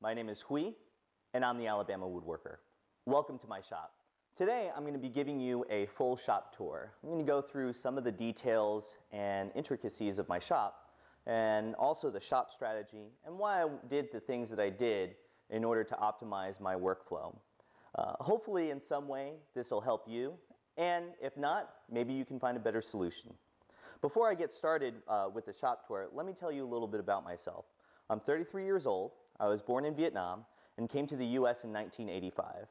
My name is Hui, and I'm the Alabama Woodworker. Welcome to my shop. Today, I'm going to be giving you a full shop tour. I'm going to go through some of the details and intricacies of my shop, and also the shop strategy, and why I did the things that I did in order to optimize my workflow. Hopefully, in some way, this will help you, and if not, maybe you can find a better solution. Before I get started with the shop tour, let me tell you a little bit about myself. I'm 33 years old. I was born in Vietnam and came to the U.S. in 1985.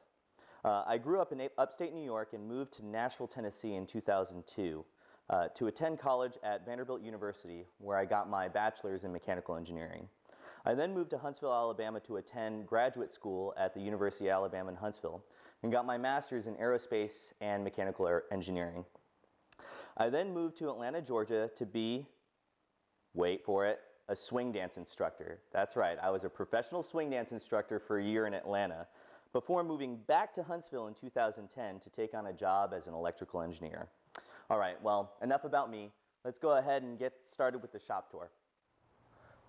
I grew up in upstate New York and moved to Nashville, Tennessee in 2002 to attend college at Vanderbilt University, where I got my bachelor's in mechanical engineering. I then moved to Huntsville, Alabama to attend graduate school at the University of Alabama in Huntsville and got my master's in aerospace and mechanical engineering. I then moved to Atlanta, Georgia to be, wait for it, a swing dance instructor. That's right, I was a professional swing dance instructor for a year in Atlanta before moving back to Huntsville in 2010 to take on a job as an electrical engineer. All right, well, enough about me. Let's go ahead and get started with the shop tour.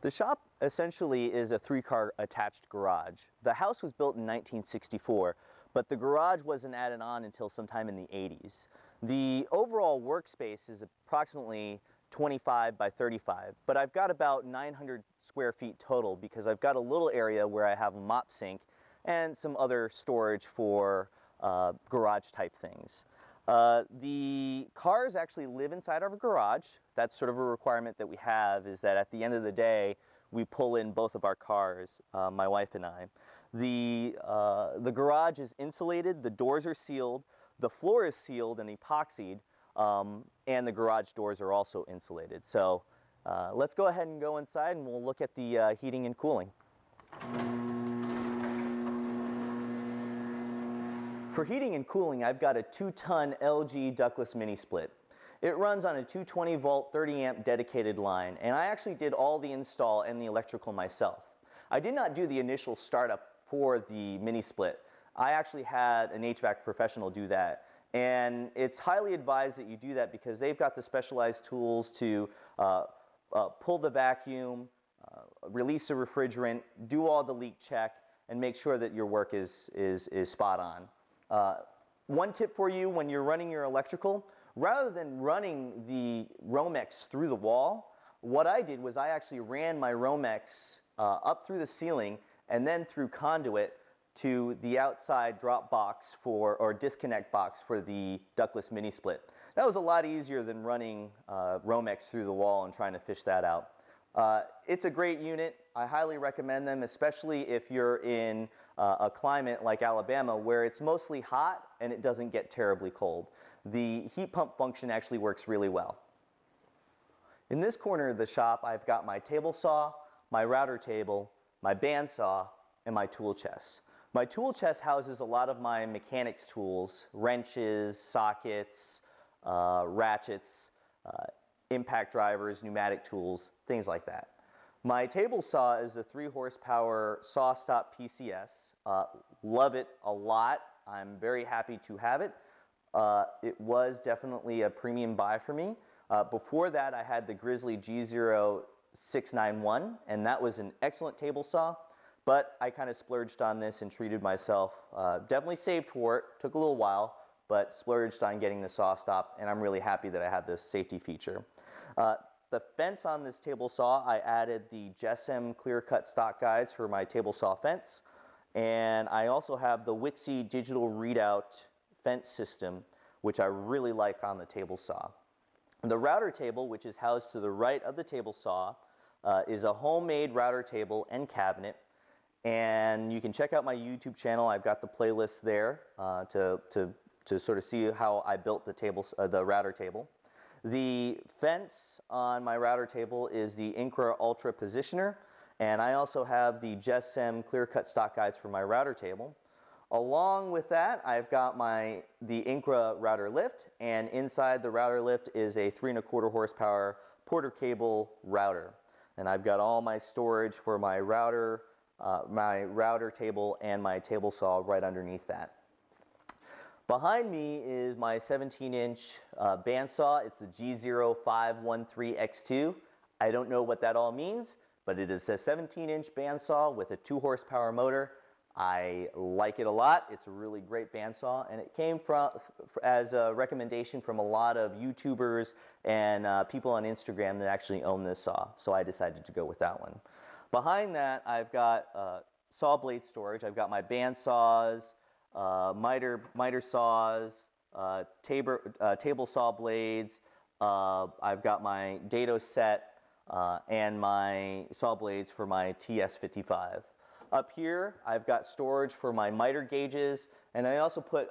The shop essentially is a three-car attached garage. The house was built in 1964, but the garage wasn't added on until sometime in the 80s. The overall workspace is approximately 25 by 35, but I've got about 900 square feet total because I've got a little area where I have a mop sink and some other storage for garage type things. The cars actually live inside of a garage. That's sort of a requirement that we have, is that at the end of the day we pull in both of our cars, my wife and I. The garage is insulated, the doors are sealed, the floor is sealed and epoxied, and the garage doors are also insulated. So let's go ahead and go inside and we'll look at the heating and cooling. For heating and cooling, I've got a 2-ton LG ductless mini split. It runs on a 220 volt 30 amp dedicated line, and I actually did all the install and the electrical myself. I did not do the initial startup for the mini split. I actually had an HVAC professional do that. And it's highly advised that you do that because they've got the specialized tools to pull the vacuum, release the refrigerant, do all the leak check, and make sure that your work is spot on. One tip for you when you're running your electrical, rather than running the Romex through the wall, what I did was I actually ran my Romex up through the ceiling and then through conduit to the outside drop box or disconnect box for the ductless mini split. That was a lot easier than running Romex through the wall and trying to fish that out. It's a great unit. I highly recommend them, especially if you're in a climate like Alabama where it's mostly hot and it doesn't get terribly cold. The heat pump function actually works really well. In this corner of the shop, I've got my table saw, my router table, my bandsaw, and my tool chest. My tool chest houses a lot of my mechanics tools, wrenches, sockets, ratchets, impact drivers, pneumatic tools, things like that. My table saw is a 3 horsepower saw stop PCS. Love it a lot. I'm very happy to have it. It was definitely a premium buy for me. Before that, I had the Grizzly G0691, and that was an excellent table saw. But I kind of splurged on this and treated myself. Definitely saved for it, took a little while, but splurged on getting the saw stop, and I'm really happy that I have this safety feature. The fence on this table saw, I added the GSM clear cut stock guides for my table saw fence, and I also have the Wixie digital readout fence system, which I really like on the table saw. The router table, which is housed to the right of the table saw, is a homemade router table and cabinet. And you can check out my YouTube channel. I've got the playlist there to sort of see how I built the router table. The fence on my router table is the Incra Ultra Positioner, and I also have the GSM clear cut stock guides for my router table. Along with that, I've got the Incra router lift, and inside the router lift is a 3 1/4 horsepower Porter cable router. And I've got all my storage for my router table and my table saw right underneath that. Behind me is my 17-inch bandsaw. It's the G0513X2. I don't know what that all means, but it is a 17-inch bandsaw with a 2 horsepower motor. I like it a lot. It's a really great bandsaw, and it came as a recommendation from a lot of YouTubers and people on Instagram that actually own this saw, so I decided to go with that one. Behind that, I've got saw blade storage. I've got my bandsaws, miter saws, table saw blades. I've got my dado set and my saw blades for my TS55. Up here, I've got storage for my miter gauges, and I also put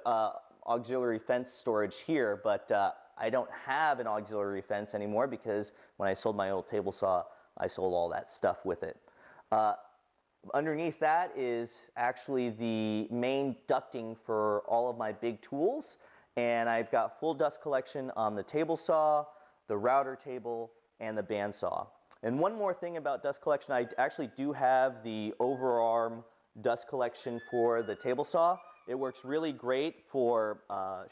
auxiliary fence storage here, but I don't have an auxiliary fence anymore because when I sold my old table saw, I sold all that stuff with it. Underneath that is actually the main ducting for all of my big tools, and I've got full dust collection on the table saw, the router table, and the bandsaw. And one more thing about dust collection, I actually do have the overarm dust collection for the table saw. It works really great for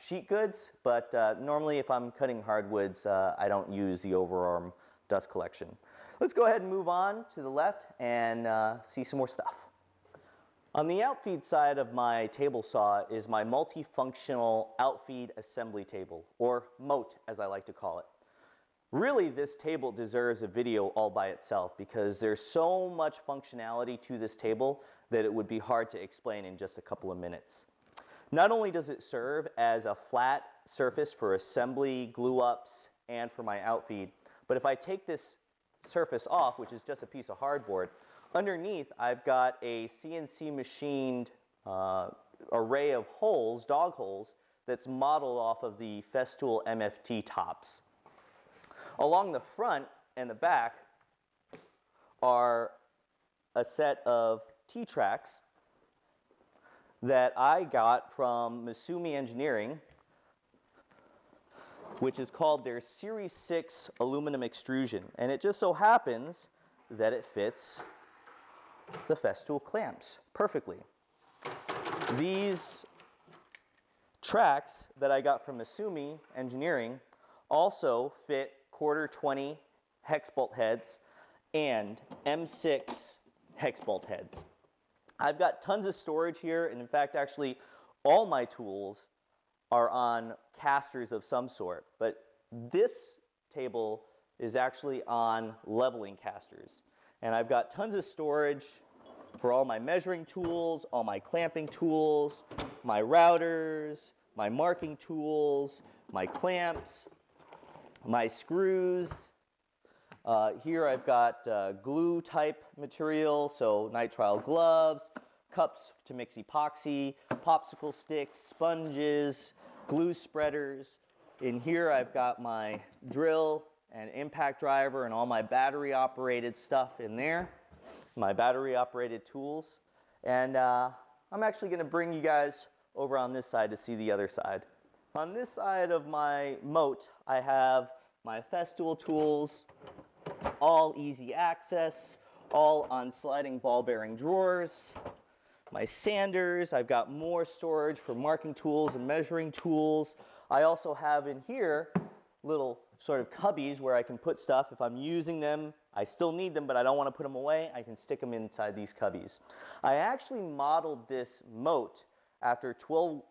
sheet goods, but normally if I'm cutting hardwoods, I don't use the overarm dust collection. Let's go ahead and move on to the left and see some more stuff. On the outfeed side of my table saw is my multifunctional outfeed assembly table, or MOAT as I like to call it. Really, this table deserves a video all by itself because there's so much functionality to this table that it would be hard to explain in just a couple of minutes. Not only does it serve as a flat surface for assembly, glue ups, and for my outfeed, but if I take this surface off, which is just a piece of hardboard, underneath I've got a CNC machined array of holes, dog holes, that's modeled off of the Festool MFT tops. Along the front and the back are a set of T-tracks that I got from Misumi Engineering, which is called their Series 6 aluminum extrusion. And it just so happens that it fits the Festool clamps perfectly. These tracks that I got from Misumi Engineering also fit 1/4-20 hex bolt heads and M6 hex bolt heads. I've got tons of storage here, and in fact actually all my tools are on casters of some sort, but this table is actually on leveling casters. And I've got tons of storage for all my measuring tools, all my clamping tools, my routers, my marking tools, my clamps, my screws. Here I've got glue type material, so nitrile gloves, cups to mix epoxy, popsicle sticks, sponges, glue spreaders. In here I've got my drill and impact driver and all my battery operated stuff in there, my battery operated tools. And I'm actually going to bring you guys over on this side to see the other side. On this side of my moat, I have my Festool tools, all easy access, all on sliding ball bearing drawers. My sanders, I've got more storage for marking tools and measuring tools. I also have in here little sort of cubbies where I can put stuff. If I'm using them, I still need them, but I don't want to put them away, I can stick them inside these cubbies. I actually modeled this moat after Tim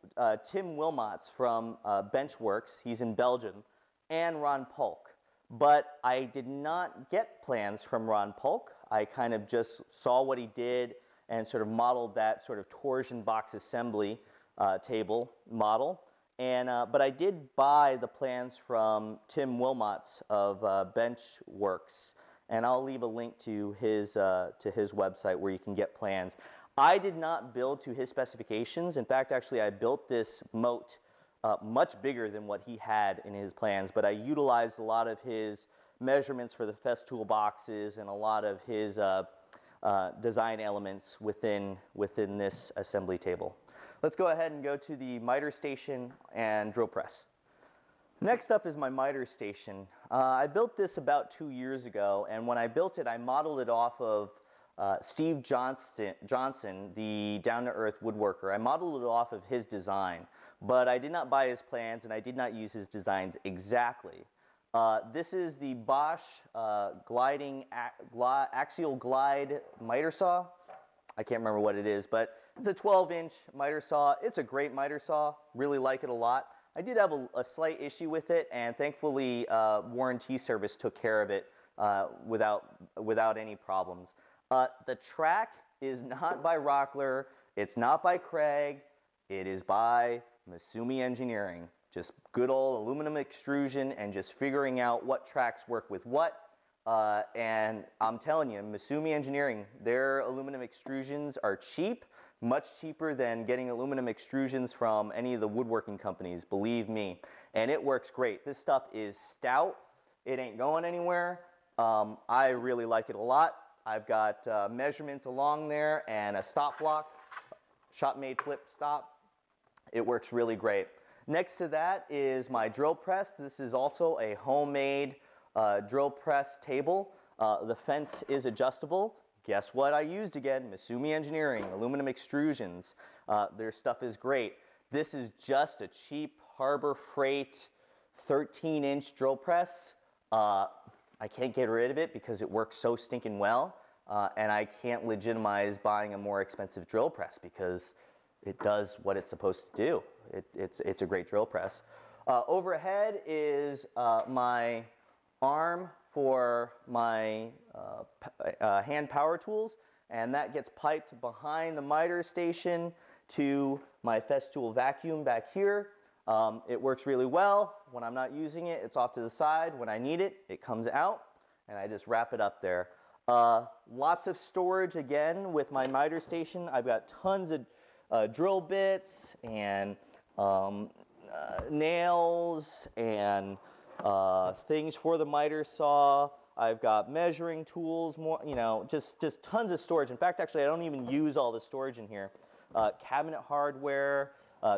Wilmots from Benchworks, he's in Belgium, and Ron Polk. But I did not get plans from Ron Polk. I kind of just saw what he did and sort of modeled that sort of torsion box assembly table model. But I did buy the plans from Tim Wilmots of Benchworks, and I'll leave a link to his website where you can get plans. I did not build to his specifications. In fact, actually, I built this moat much bigger than what he had in his plans, but I utilized a lot of his measurements for the Festool boxes and a lot of his design elements within this assembly table. Let's go ahead and go to the miter station and drill press. Next up is my miter station. I built this about 2 years ago, and when I built it, I modeled it off of Steve Johnson, the down-to-earth woodworker. I modeled it off of his design, but I did not buy his plans and I did not use his designs exactly. This is the Bosch axial glide miter saw. I can't remember what it is, but it's a 12-inch miter saw. It's a great miter saw. Really like it a lot. I did have a slight issue with it, and thankfully warranty service took care of it without any problems. The track is not by Rockler. It's not by Craig. It is by Misumi Engineering. Just good old aluminum extrusion and just figuring out what tracks work with what. And I'm telling you, Misumi Engineering, their aluminum extrusions are cheap, much cheaper than getting aluminum extrusions from any of the woodworking companies, believe me. And it works great. This stuff is stout. It ain't going anywhere. I really like it a lot. I've got measurements along there and a stop block, shop-made flip stop. It works really great. Next to that is my drill press. This is also a homemade drill press table. The fence is adjustable. Guess what I used again? Misumi Engineering, aluminum extrusions. Their stuff is great. This is just a cheap Harbor Freight 13-inch drill press. I can't get rid of it because it works so stinking well. And I can't legitimize buying a more expensive drill press because it does what it's supposed to do. It's a great drill press. Overhead is my arm for my hand power tools, and that gets piped behind the miter station to my Festool vacuum back here. It works really well. When I'm not using it, it's off to the side. When I need it, it comes out, and I just wrap it up there. Lots of storage again with my miter station. I've got tons of drill bits and nails and things for the miter saw. I've got measuring tools, more, you know, just tons of storage. In fact, actually, I don't even use all the storage in here. Cabinet hardware,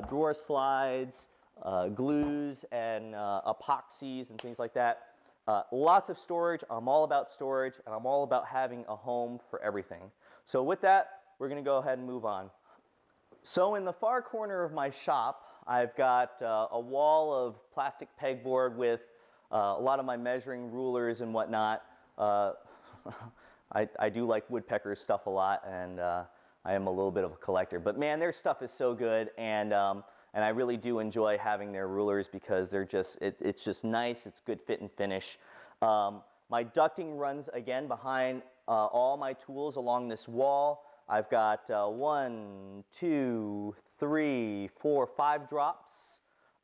drawer slides, glues and epoxies and things like that. Lots of storage. I'm all about storage, and I'm all about having a home for everything. So with that, we're going to go ahead and move on. So in the far corner of my shop, I've got a wall of plastic pegboard with a lot of my measuring rulers and whatnot. I do like Woodpecker's stuff a lot, and I am a little bit of a collector. But man, their stuff is so good, and I really do enjoy having their rulers because they're just it's just nice. It's good fit and finish. My ducting runs again behind all my tools along this wall. I've got 1, 2, 3, 4, 5 drops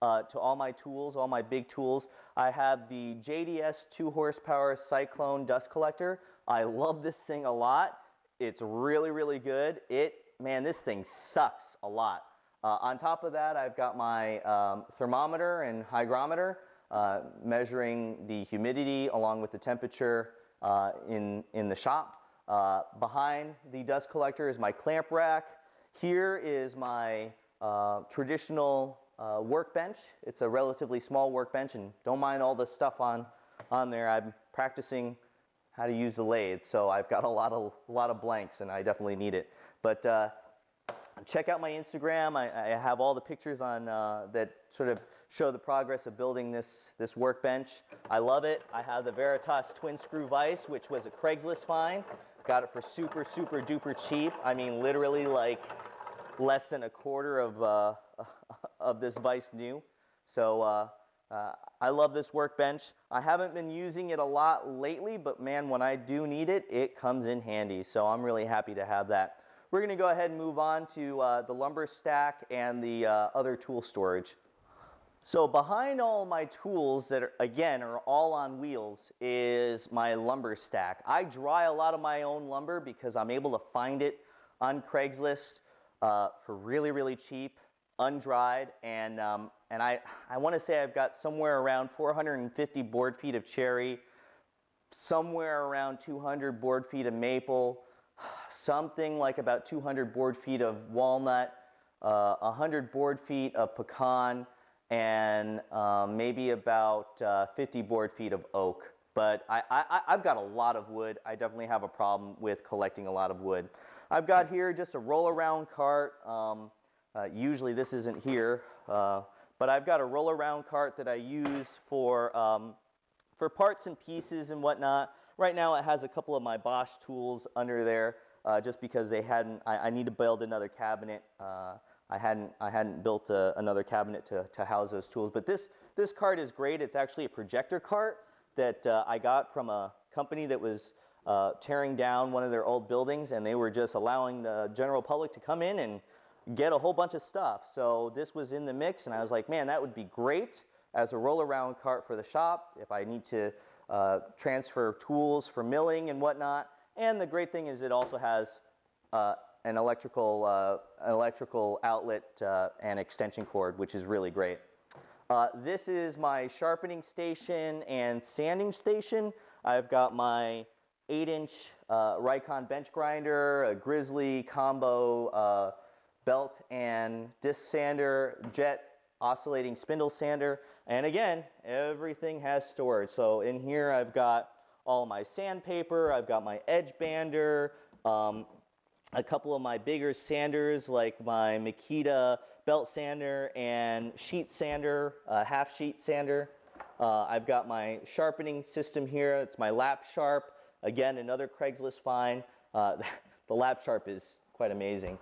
to all my tools, all my big tools. I have the JDS 2 horsepower Cyclone dust collector. I love this thing a lot. It's really, really good. Man, this thing sucks a lot. On top of that, I've got my thermometer and hygrometer measuring the humidity along with the temperature in the shop. Behind the dust collector is my clamp rack. Here is my traditional workbench. It's a relatively small workbench, and don't mind all the stuff on there. I'm practicing how to use the lathe, so I've got a lot of blanks, and I definitely need it. But check out my Instagram. I have all the pictures on that sort of show the progress of building this workbench. I love it. I have the Veritas twin screw vise, which was a Craigslist find. Got it for super, super duper cheap. I mean, literally like less than a quarter of this vise new. So I love this workbench. I haven't been using it a lot lately, but man, when I do need it, it comes in handy. So I'm really happy to have that. We're going to go ahead and move on to the lumber stack and the other tool storage. So behind all my tools that are all on wheels is my lumber stack. I dry a lot of my own lumber because I'm able to find it on Craigslist for really, really cheap, undried, and I want to say I've got somewhere around 450 board feet of cherry, somewhere around 200 board feet of maple, something like about 200 board feet of walnut, 100 board feet of pecan, and maybe about 50 board feet of oak. But I've got a lot of wood. I definitely have a problem with collecting a lot of wood. I've got here just a roll-around cart. Usually this isn't here, but I've got a roll-around cart that I use for for parts and pieces and whatnot. Right now it has a couple of my Bosch tools under there just because they hadn't, I need to build another cabinet. I hadn't built another cabinet to house those tools. But this cart is great. It's actually a projector cart that I got from a company that was tearing down one of their old buildings, and they were just allowing the general public to come in and get a whole bunch of stuff. So this was in the mix, and I was like, man, that would be great as a roll-around cart for the shop if I need to transfer tools for milling and whatnot. And the great thing is it also has an electrical outlet and extension cord, which is really great. This is my sharpening station and sanding station. I've got my 8-inch Rikon bench grinder, a Grizzly combo belt and disc sander, jet oscillating spindle sander, and again, everything has storage. So in here I've got all my sandpaper, I've got my edge bander, a couple of my bigger sanders like my Makita belt sander and sheet sander, half sheet sander. I've got my sharpening system here. It's my lap sharp. Again, another Craigslist find. The lap sharp is quite amazing.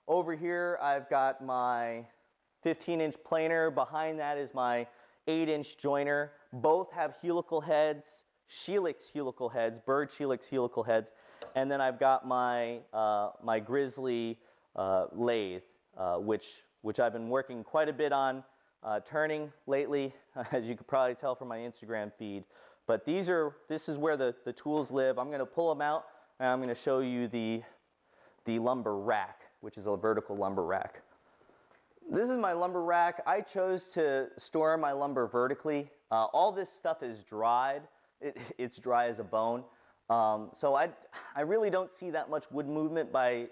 Over here I've got my 15-inch planer. Behind that is my 8-inch joiner. Both have helical heads, Helix helical heads, bird Helix helical heads. And then I've got my my Grizzly lathe, which I've been working quite a bit on turning lately, as you could probably tell from my Instagram feed. But this is where the tools live. I'm going to pull them out, and I'm going to show you the lumber rack, which is a vertical lumber rack. This is my lumber rack. I chose to store my lumber vertically. All this stuff is dried. It's dry as a bone. So I really don't see that much wood movement by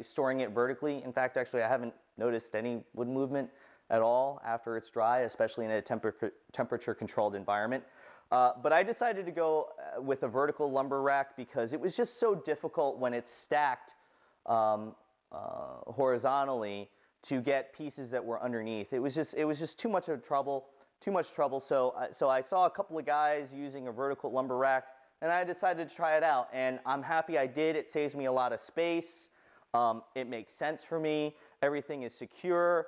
storing it vertically. In fact, actually, I haven't noticed any wood movement at all after it's dry, especially in a temperature-controlled environment. But I decided to go with a vertical lumber rack because it was just so difficult when it's stacked horizontally to get pieces that were underneath. It was just too much trouble. So I saw a couple of guys using a vertical lumber rack, and I decided to try it out. And I'm happy I did. It saves me a lot of space. It makes sense for me. Everything is secure.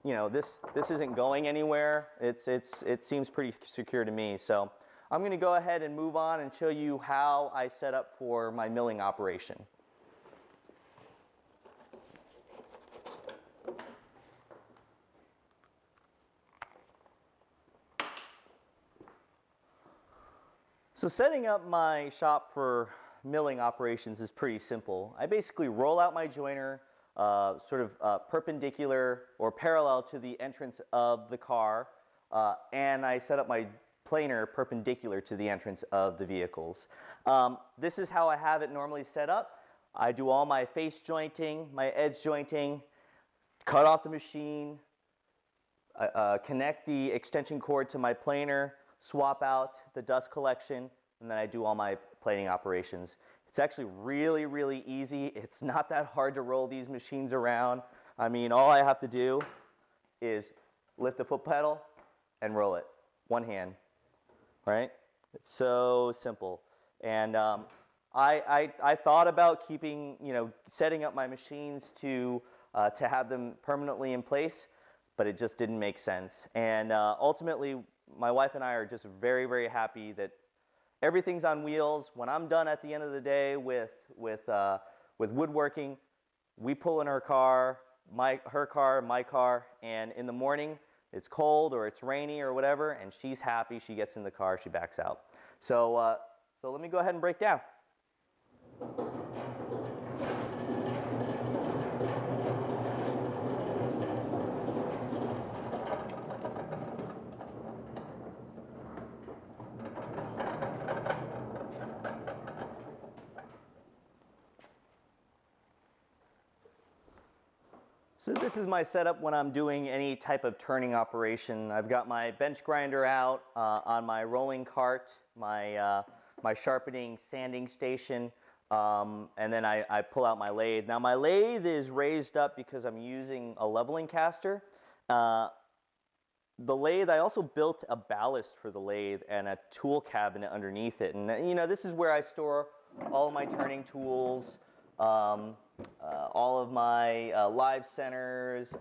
You know, this isn't going anywhere. It seems pretty secure to me. So I'm going to go ahead and move on and show you how I set up for my milling operation. So setting up my shop for milling operations is pretty simple. I basically roll out my joiner sort of perpendicular or parallel to the entrance of the car, and I set up my planer perpendicular to the entrance of the vehicles. This is how I have it normally set up. I do all my face jointing, my edge jointing, cut off the machine, connect the extension cord to my planer, swap out the dust collection, and then I do all my plating operations. It's actually really, really easy. It's not that hard to roll these machines around. I mean, all I have to do is lift the foot pedal and roll it. One hand, right? It's so simple. And I thought about keeping, setting up my machines to have them permanently in place, but it just didn't make sense. And ultimately, my wife and I are just very, very happy that everything's on wheels. When I'm done at the end of the day with woodworking, we pull in her car, my car, and in the morning it's cold or it's rainy or whatever, and she's happy. She gets in the car, she backs out. So let me go ahead and break down. So this is my setup when I'm doing any type of turning operation. I've got my bench grinder out on my rolling cart, my sharpening sanding station, and then I pull out my lathe. Now my lathe is raised up because I'm using a leveling caster. the lathe, I also built a ballast for the lathe and a tool cabinet underneath it. And you know, this is where I store all of my turning tools, all of my live centers,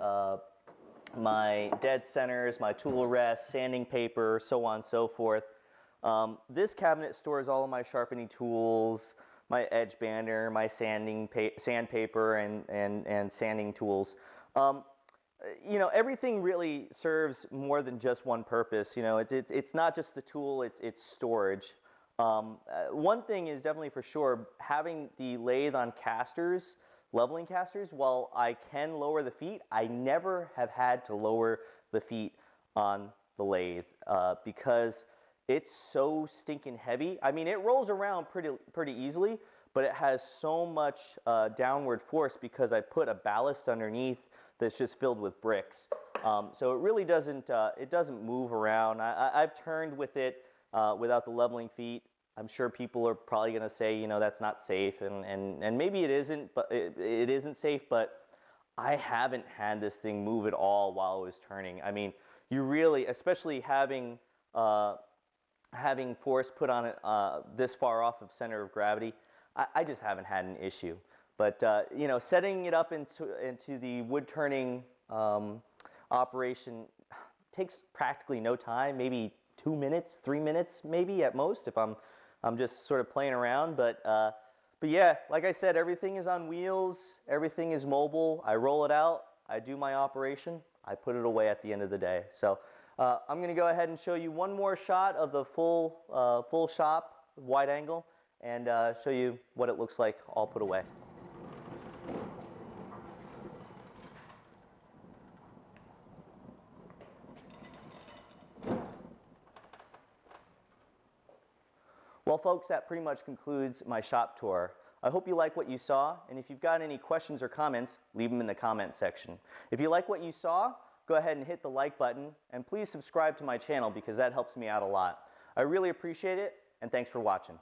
my dead centers, my tool rests, sanding paper, so on and so forth. This cabinet stores all of my sharpening tools, my edge bander, my sandpaper, and sanding tools. You know, everything really serves more than just one purpose. You know, it's not just the tool, it's storage. One thing is definitely for sure, having the lathe on casters, leveling casters, while I can lower the feet, I never have had to lower the feet on the lathe because it's so stinking heavy. I mean, it rolls around pretty easily, but it has so much downward force because I put a ballast underneath that's just filled with bricks. So it really doesn't move around. I've turned with it without the leveling feet. I'm sure people are probably going to say, you know, that's not safe, and maybe it isn't, but it isn't safe, but I haven't had this thing move at all while I was turning. I mean, you really, especially having force put on it this far off of center of gravity, I just haven't had an issue. But you know, setting it up into the wood turning operation takes practically no time, maybe 2 minutes, 3 minutes, maybe at most, if I'm just sort of playing around. But yeah, like I said, everything is on wheels, everything is mobile. I roll it out, I do my operation, I put it away at the end of the day. So I'm going to go ahead and show you one more shot of the full shop, wide angle, and show you what it looks like all put away. Well, folks, that pretty much concludes my shop tour. I hope you like what you saw, and if you've got any questions or comments, leave them in the comment section. If you like what you saw, go ahead and hit the like button, and please subscribe to my channel because that helps me out a lot. I really appreciate it, and thanks for watching.